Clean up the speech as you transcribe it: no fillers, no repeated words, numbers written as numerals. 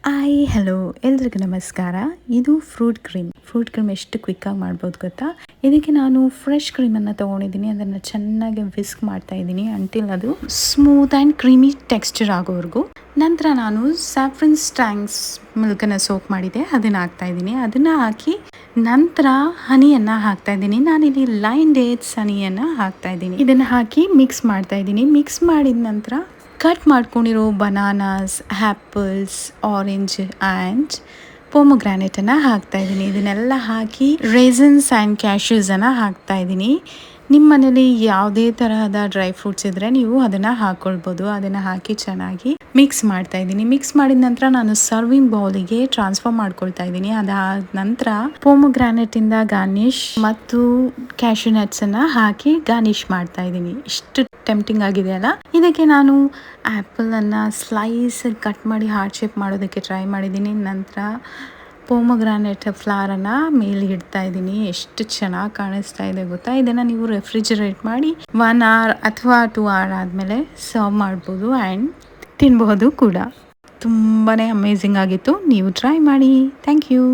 Hi hello ಎಲ್ರಿಗೂ ನಮಸ್ಕಾರ. ಇದು ಫ್ರೂಟ್ ಕ್ರೀಮ್ ಎಷ್ಟು ಕ್ವಿಕ್ಕಾಗಿ ಮಾಡ್ಬೋದು ಗೊತ್ತಾ. ಇದಕ್ಕೆ ನಾನು ಫ್ರೆಶ್ ಕ್ರೀಮನ್ನು ತೊಗೊಂಡಿದ್ದೀನಿ. ಅದನ್ನು ಚೆನ್ನಾಗಿ ವಿಸ್ಕ್ ಮಾಡ್ತಾ ಇದ್ದೀನಿ ಅಂಟಿಲ್ ಅದು ಸ್ಮೂತ್ ಆ್ಯಂಡ್ ಕ್ರೀಮಿ ಟೆಕ್ಸ್ಚರ್ ಆಗೋವರೆಗೂ. ನಂತರ ನಾನು ಸ್ಯಾಫ್ರನ್ ಸ್ಟ್ಯಾಂಗ್ಸ್ ಮಿಲ್ಕನ್ನು ಸೋಕ್ ಮಾಡಿದೆ, ಅದನ್ನು ಹಾಕ್ತಾಯಿದ್ದೀನಿ. ಅದನ್ನು ಹಾಕಿ ನಂತರ ಹನಿಯನ್ನು ಹಾಕ್ತಾಯಿದ್ದೀನಿ. ನಾನಿಲ್ಲಿ ಲೈನ್ ಡೇಟ್ಸ್ ಹನಿಯನ್ನು ಹಾಕ್ತಾಯಿದ್ದೀನಿ. ಇದನ್ನು ಹಾಕಿ ಮಿಕ್ಸ್ ಮಾಡ್ತಾಯಿದ್ದೀನಿ. ಮಿಕ್ಸ್ ಮಾಡಿದ ನಂತರ ಕಟ್ ಮಾಡ್ಕೊಂಡಿರೋ ಬನಾನಾಸ್, ಆ್ಯಪಲ್ಸ್, ಆರೆಂಜ್ ಆ್ಯಂಡ್ ಪೊಮೊಗ್ರಾನೇಟನ್ನು ಹಾಕ್ತಾಯಿದ್ದೀನಿ. ಇದನ್ನೆಲ್ಲ ಹಾಕಿ ರೇಸನ್ಸ್ ಆ್ಯಂಡ್ ಕ್ಯಾಶ್ಯೂಸನ್ನು ಹಾಕ್ತಾಯಿದ್ದೀನಿ. ನಿಮ್ಮ ಮನೇಲಿ ಯಾವುದೇ ತರಹದ ಡ್ರೈ ಫ್ರೂಟ್ಸ್ ಇದ್ದರೆ ನೀವು ಅದನ್ನು ಹಾಕ್ಕೊಳ್ಬೋದು. ಅದನ್ನು ಹಾಕಿ ಚೆನ್ನಾಗಿ ಮಿಕ್ಸ್ ಮಾಡ್ತಾಯಿದ್ದೀನಿ. ಮಿಕ್ಸ್ ಮಾಡಿದ ನಂತರ ನಾನು ಸರ್ವಿಂಗ್ ಬೌಲಿಗೆ ಟ್ರಾನ್ಸ್ಫರ್ ಮಾಡ್ಕೊಳ್ತಾ ಇದ್ದೀನಿ. ಅದಾದ ನಂತರ ಪೊಮೊಗ್ರಾನೇಟಿಂದ ಗಾರ್ನಿಷ್ ಮತ್ತು ಕ್ಯಾಶ್ಯೂ ನಟ್ಸನ್ನು ಹಾಕಿ ಗಾರ್ನಿಷ್ ಮಾಡ್ತಾ ಇದ್ದೀನಿ. ಇಷ್ಟು ಟೆಂಪ್ಟಿಂಗ್ ಆಗಿದೆ ಅಲ್ಲ. ಇದಕ್ಕೆ ನಾನು ಆ್ಯಪಲನ್ನು ಸ್ಲೈಸ್ ಕಟ್ ಮಾಡಿ ಹಾರ್ಟ್ ಶೇಪ್ ಮಾಡೋದಕ್ಕೆ ಟ್ರೈ ಮಾಡಿದ್ದೀನಿ. ನಂತರ ಪೊಮೊಗ್ರಾನೇಟ್ ಫ್ಲವರನ್ನು ಮೇಲೆ ಇಡ್ತಾ ಇದ್ದೀನಿ. ಎಷ್ಟು ಚೆನ್ನಾಗಿ ಕಾಣಿಸ್ತಾ ಇದೆ ಗೊತ್ತಾ. ಇದನ್ನು ನೀವು ರೆಫ್ರಿಜರೇಟ್ ಮಾಡಿ 1 hour ಅಥವಾ 2 hour ಆದಮೇಲೆ ಸರ್ವ್ ಮಾಡ್ಬೋದು ಆ್ಯಂಡ್ ತಿನ್ಬಹುದು ಕೂಡ. ತುಂಬಾ ಅಮೇಝಿಂಗ್ ಆಗಿತ್ತು. ನೀವು ಟ್ರೈ ಮಾಡಿ. Thank you.